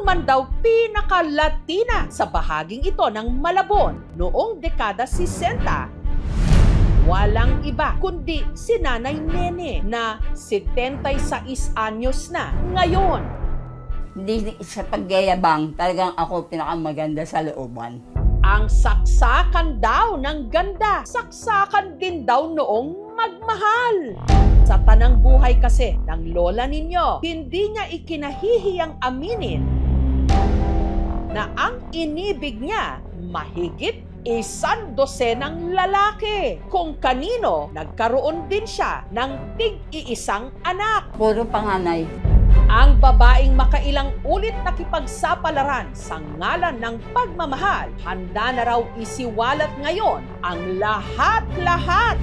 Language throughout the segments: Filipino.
Noon man daw pinaka-Latina sa bahaging ito ng Malabon noong dekada 60, walang iba kundi si Nanay Nene na 76 anyos na ngayon. Hindi sa pagyayabang, talagang ako pinakamaganda sa looban. Ang saksakan daw ng ganda, saksakan din daw noong magmahal. Sa tanang buhay kasi ng lola ninyo, hindi niya ikinahihiyang aminin na ang inibig niya mahigit 100 lalaki. Kung kanino, nagkaroon din siya ng tig-iisang anak. Puro panganay. Ang babaeng makailang ulit nakipagsapalaran sa ngalan ng pagmamahal, handa na raw isiwalat ngayon ang lahat-lahat.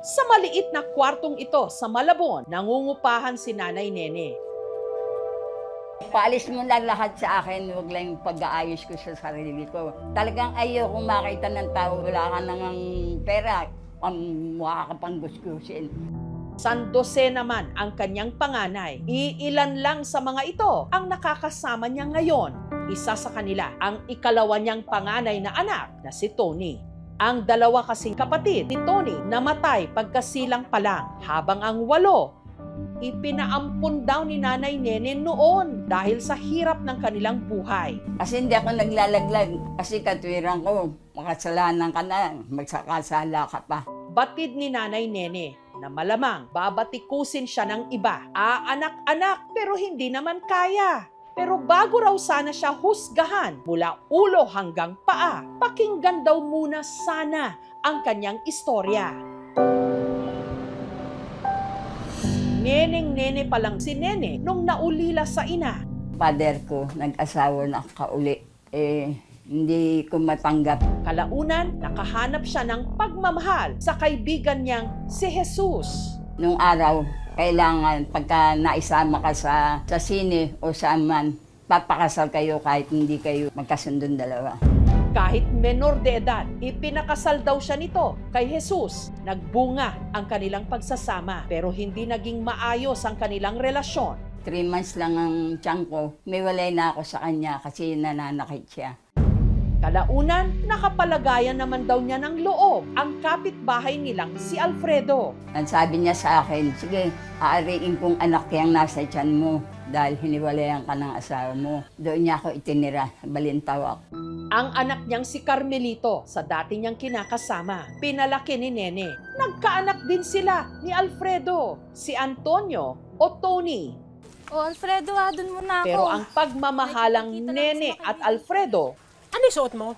Sa maliit na kwartong ito sa Malabon, nangungupahan si Nanay Nene. Paalis mo na lahat sa akin, huwag lang yung pag-aayos ko sa sarili ko. Talagang ayaw kung makita ng tao, wala ka nang pera, ang mukha ka pang gusgusin. Sandose naman ang kanyang panganay. Iilan lang sa mga ito ang nakakasama niya ngayon. Isa sa kanila ang ikalawa niyang panganay na anak na si Tony. Ang dalawa kasing kapatid ni Tony namatay pagkasilang pa lang, habang ang 8 ipinaampon daw ni Nanay Nene noon dahil sa hirap ng kanilang buhay. Kasi hindi ako naglalaglag, kasi katwiran ko, makasalanan ka na, magsakasala ka pa. Batid ni Nanay Nene na malamang babatikusin siya ng iba. Anak-anak pero hindi naman kaya. Pero bago raw sana siya husgahan mula ulo hanggang paa, pakinggan daw muna sana ang kanyang istorya. Neneng-nene pa lang si Nene nung naulila sa ina. Father ko, nag-asawa na kauli. Hindi ko matanggap. Kalaunan, nakahanap siya ng pagmamahal sa kaibigan niyang si Jesus. Nung araw, kailangan pagka naisama ka sa sine o saan man, papakasal kayo kahit hindi kayo magkasundon dalawa. Kahit menor de edad, ipinakasal daw siya nito kay Jesus. Nagbunga ang kanilang pagsasama pero hindi naging maayos ang kanilang relasyon. 3 months lang ang tiyan ko, may walay na ako sa kanya kasi nananakit siya. Kalaunan, nakapalagayan naman daw niya ng loob ang kapitbahay nilang si Alfredo. Sabi niya sa akin, sige, aariin kong anak yang nasa tiyan mo dahil hiniwalayan ka ng asawa mo. Doon niya ako itinira, Balintawak. Ang anak niyang si Carmelito sa dati niyang kinakasama, pinalaki ni Nene. Nagkaanak din sila ni Alfredo, si Antonio o Tony. Oh, Alfredo, doon muna ako. Pero ang pagmamahalang Nakikita lang Nene sa at Alfredo, Ano yung suot mo?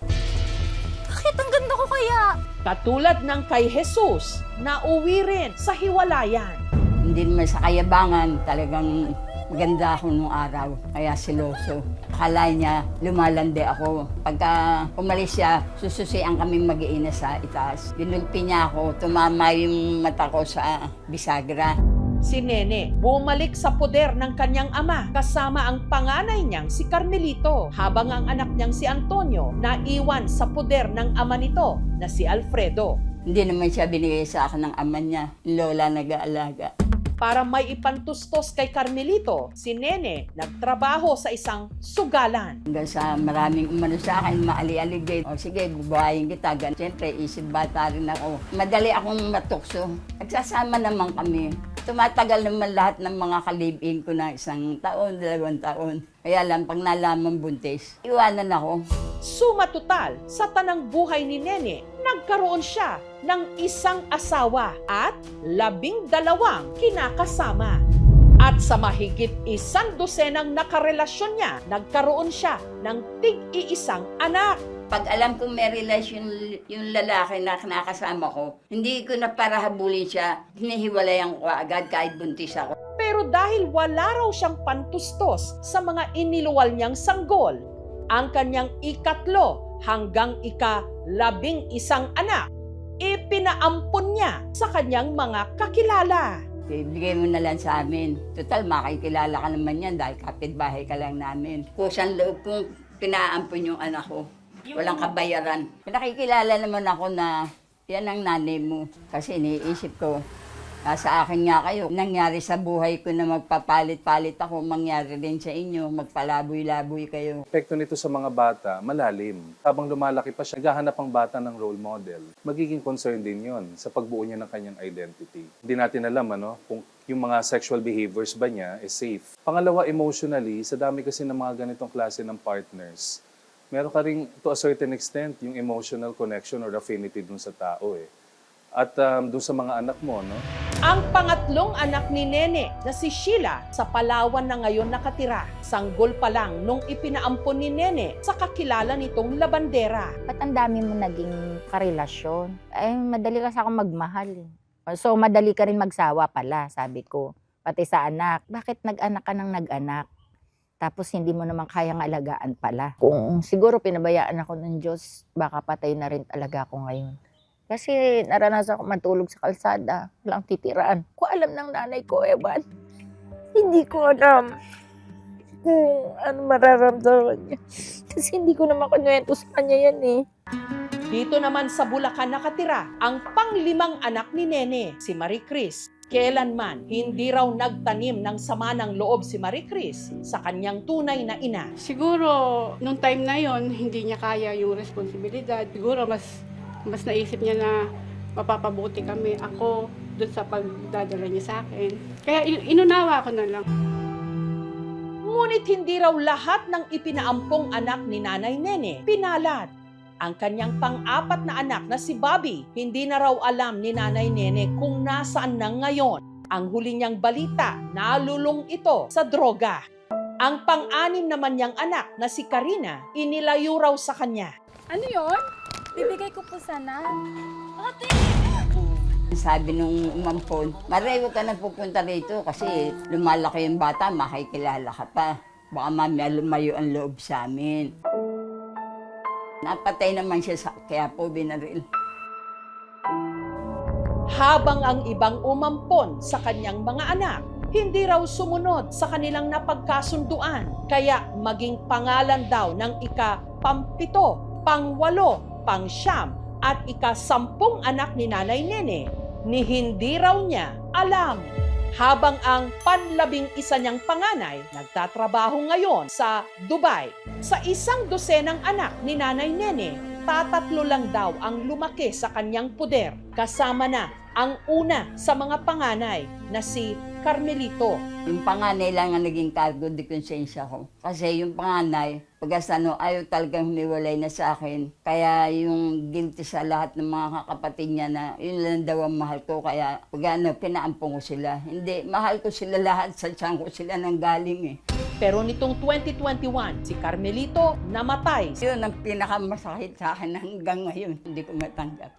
Bakit ang ganda ko kaya? katulad ng kay Jesus, nauwi rin sa hiwalayan. Hindi naman sa kayabangan, talagang maganda ako nung araw, kaya siloso. Akala niya, lumalandi ako. Pagka umalis siya, sususian kami mag-iina sa itaas. Binulpi niya ako, tumama yung mata ko sa bisagra. Si Nene bumalik sa poder ng kanyang ama kasama ang panganay niyang si Carmelito, habang ang anak niyang si Antonio naiwan sa poder ng ama nito na si Alfredo. Hindi naman siya binigay sa akin ng ama niya, lola nag-aalaga. Para may ipantustos kay Carmelito, si Nene nagtrabaho sa isang sugalan. Hanggang sa maraming umano sa akin, maali-aligay. O sige, bubuhayin kita. Siyempre, isip bata rin ako. Madali akong matukso. Nagsasama naman kami. Tumatagal naman lahat ng mga kalibin ko na 1 taon, 2 taon. Kaya lang, pag nalaman buntis, iwanan ako. Suma total, sa tanang buhay ni Nene, nagkaroon siya ng 1 asawa at 12 kinakasama. At sa mahigit 100 nakarelasyon niya, nagkaroon siya ng tig-iisang anak. Pag alam kong may relasyon yung lalaki na nakasama ko, hindi ko na para habulin siya, hinihiwalayan ko agad kahit buntis ako. Pero dahil wala raw siyang pantustos sa mga iniluwal niyang sanggol, ang kanyang 3 hanggang 11 anak, ipinaampon niya sa kanyang mga kakilala. Ibigay mo na lang sa amin. Total, makikilala ka naman yan dahil kapitbahay ka lang namin. Kusang loob kong pinaampon yung anak ko. Walang kabayaran. Nakikilala naman ako na yan ang nanay mo. Kasi iniisip ko, Nasa akin nga kayo, nangyari sa buhay ko na magpapalit-palit ako, mangyari din sa inyo, magpalaboy-laboy kayo. Epekto nito sa mga bata, malalim. Habang lumalaki pa siya, naghahanap ang bata ng role model. Magiging concern din yon sa pagbuo niya ng kanyang identity. Hindi natin alam kung yung mga sexual behaviors ba niya is safe. Pangalawa, emotionally, sa dami kasi ng mga ganitong klase ng partners, meron ka rin to a certain extent yung emotional connection or affinity dun sa tao At dun sa mga anak mo, Ang pangatlong anak ni Nene na si Sheila sa Palawan na ngayon nakatira. Sanggol pa lang nung ipinaampon ni Nene sa kakilala nitong labandera. Ba't ang dami mo naging karelasyon? Madali kasi ako magmahal. So, madali ka rin magsawa pala, sabi ko. Pati sa anak. Bakit nag-anak ka ng nag-anak? Tapos hindi mo naman kayang alagaan pala. Kung siguro pinabayaan ako ng Diyos, baka patay na rin talaga ako ngayon. Kasi naranasan ko matulog sa kalsada, walang titiraan. Ko alam ng nanay ko, Ewan. Hindi ko alam kung ano mararamdaman niya. Kasi hindi ko naman kunwento sa kanya yan Dito naman sa Bulacan nakatira ang panglimang anak ni Nene, si Marie Chris. Kailanman, hindi raw nagtanim ng sama ng loob si Marie Chris sa kanyang tunay na ina. Siguro, nung time na yon hindi niya kaya yung responsibilidad. Siguro, mas naisip niya na mapapabuti kami ako doon sa pagdadala niya sa akin. Kaya inunawa ko na lang. Ngunit hindi raw lahat ng ipinaampong anak ni Nanay Nene pinalad. Ang kanyang pang-apat na anak na si Bobby, hindi na raw alam ni Nanay Nene kung nasaan na ngayon. Ang huli niyang balita, nalulong ito sa droga. Ang pang-anim naman niyang anak na si Karina, inilayo raw sa kanya. Ano yon? Bibigay ko po sana. Ate! Sabi nung umampon, Mareho ka na pupunta rito kasi lumalaki yung bata, makikilala ka pa. Baka mamaya lumayo ang loob sa amin. Napatay naman siya kaya po binaril. Habang ang ibang umampon sa kanyang mga anak, hindi raw sumunod sa kanilang napagkasunduan. Kaya maging pangalan daw ng ika-pampito, pang-walo, pang-siyam at ika-10 anak ni Nanay Nene ni hindi raw niya alam. Habang ang panlabing isa niyang panganay nagtatrabaho ngayon sa Dubai. Sa 1 dosenang anak ni Nanay Nene, 3 lang daw ang lumaki sa kanyang puder. Kasama na ang una sa mga panganay na si Carmelito. Yung panganay lang ang naging cargo de konsensya ko. Kasi yung panganay, ayaw talagang humiwalay na sa akin. Kaya yung guilty sa lahat ng mga kakapatid niya na yun lang daw ang mahal ko. Kaya pinaampong ko sila. Hindi, mahal ko sila lahat. Sa tiyan ko sila nang galing Pero nitong 2021, si Carmelito namatay. Yun ang pinakamasakit sa akin hanggang ngayon. Hindi ko matanggap.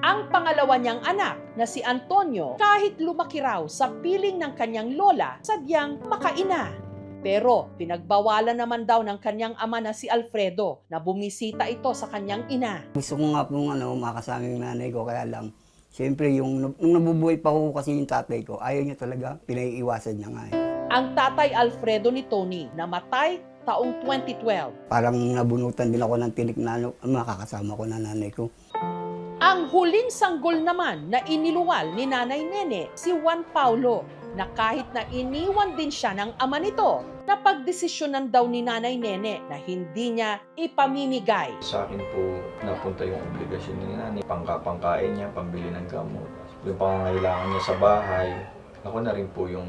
Ang pangalawa niyang anak na si Antonio, kahit lumaki raw sa piling ng kanyang lola, sadyang makaina. Pero pinagbawalan naman daw ng kanyang ama na si Alfredo na bumisita ito sa kanyang ina. Gusto ko nga pong makasama yung nanay ko, kaya lang, siyempre, nung nabubuhay pa ko kasi yung tatay ko, ayaw niya talaga, pinaiiwasan niya nga Ang tatay Alfredo ni Tony namatay taong 2012. Parang nabunutan din ako ng tinik na makakasama ko na nanay ko. Ang huling sanggol naman na iniluwal ni Nanay Nene, si Juan Paulo, na kahit na iniwan din siya ng ama nito, napagdesisyonan daw ni Nanay Nene na hindi niya ipamimigay. Sa akin po napunta yung obligasyon ni nanay, pangkain niya, pambili ng gamot. Yung pangangailangan niya sa bahay, ako na rin po yung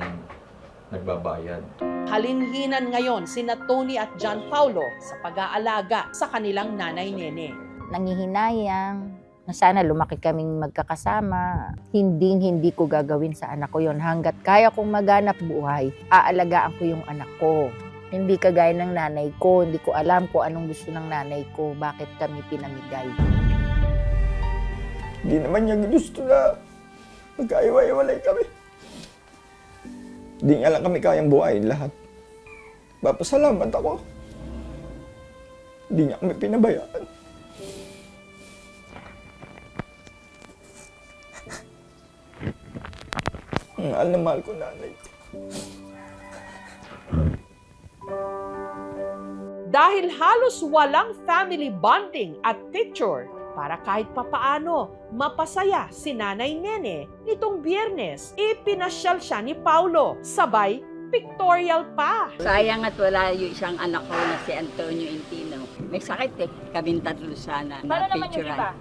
nagbabayad. Halinhinan ngayon sina Tony at John Paulo sa pag-aalaga sa kanilang Nanay Nene. Nangihinayang na sana lumaki kaming magkakasama. Hindi ko gagawin sa anak ko yon. Hanggat kaya kong maghanap buhay, aalagaan ko yung anak ko. Hindi kagaya ng nanay ko. Hindi ko alam kung anong gusto ng nanay ko. Bakit kami pinamigay. Hindi naman niya gusto na magkaiwa-iwalay kami. Hindi nga lang kami kayang buhay lahat. Papasalamat ako. Hindi niya kami pinabayaan. Mahal na mahal ko nanay ko. Dahil halos walang family bonding at picture, para kahit papaano mapasaya si Nanay Nene. Nitong Biyernes, ipinasyal siya ni Paulo, sabay pictorial pa. Sayang at wala yung isang anak ko na si Antonio Intino. May sakit eh. Kaming tatlo sana. Paano naman yung iba?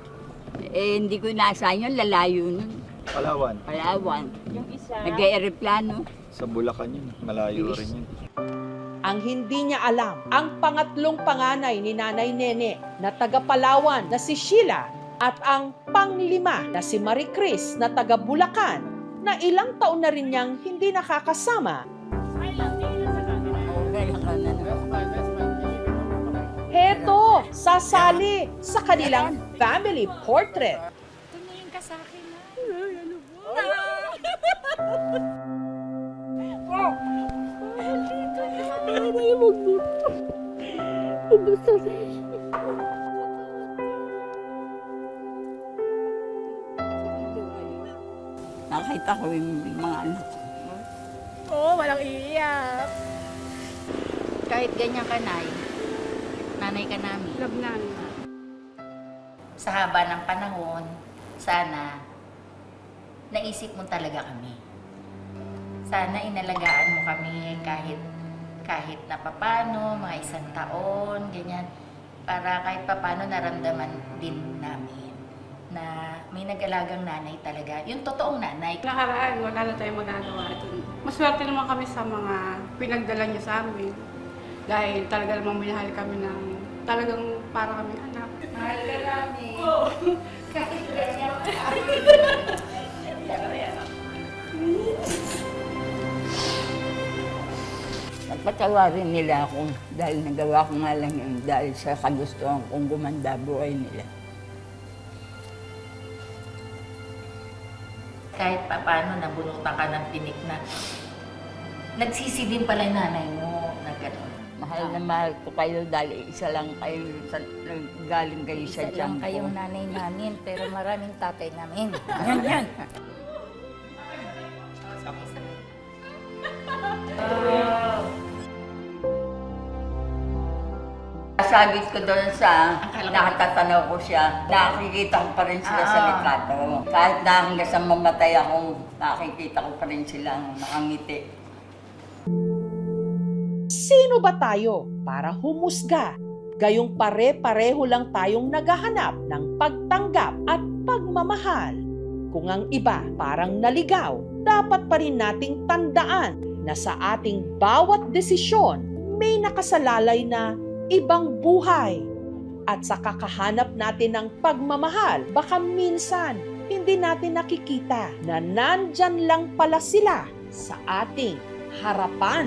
Hindi ko inaasahan yun. Lalayo nun. Palawan. Palawan. Yung isa, Nag-aeroplano. Sa Bulacan yun. Malayo rin yun. Ang hindi niya alam, ang pangatlong panganay ni Nanay Nene na taga Palawan na si Sheila at ang panglima na si Marie Chris na taga Bulacan na ilang taon na rin niyang hindi nakakasama. Heto, sasali sa kanilang family portrait. tumingin ka sa akin na. Nakita ko yung mga anak ko. Oo, walang iiyak. Kahit ganyan ka, Nay, nanay ka namin. Love namin. Sa haba ng panahon, sana naisip mo talaga kami. Sana inalagaan mo kami kahit na papano, mga 1 taon, ganyan. Para kahit papano naramdaman din namin na may nag-alagang nanay talaga. Yung totoong nanay. Nakaraan, wala na tayong magagawa dun. Maswerte naman kami sa mga pinagdala niya sa amin. Dahil talaga namang minahal kami ng talagang para kami anak. Mahal ka namin. Kahit ganyan. Nagpatawarin nila ako dahil nagawa ko nga lang yun dahil sa kagustuhan kong gumanda buhay nila. Kahit papano nabunutan ka ng tinik na nagsisi din pala yung nanay mo na gano'n. Mahal na mahal ko kayo dahil isa lang kayo galing kayo sa Isa lang tiyan ko. kayong nanay namin, pero maraming tatay namin. Yan, yan. Sabi ko doon sa nakatatanaw ko siya, nakikita ko pa rin sila sa litrato. Kahit na hanggang sa mamatay ako, nakikita ko pa rin silang nakangiti. Sino ba tayo para humusga? Gayong pare-pareho lang tayong naghahanap ng pagtanggap at pagmamahal. Kung ang iba parang naligaw, dapat pa rin nating tandaan na sa ating bawat desisyon may nakasalalay na ibang buhay. At sa kakahanap natin ng pagmamahal, baka minsan hindi natin nakikita na nandyan lang pala sila sa ating harapan.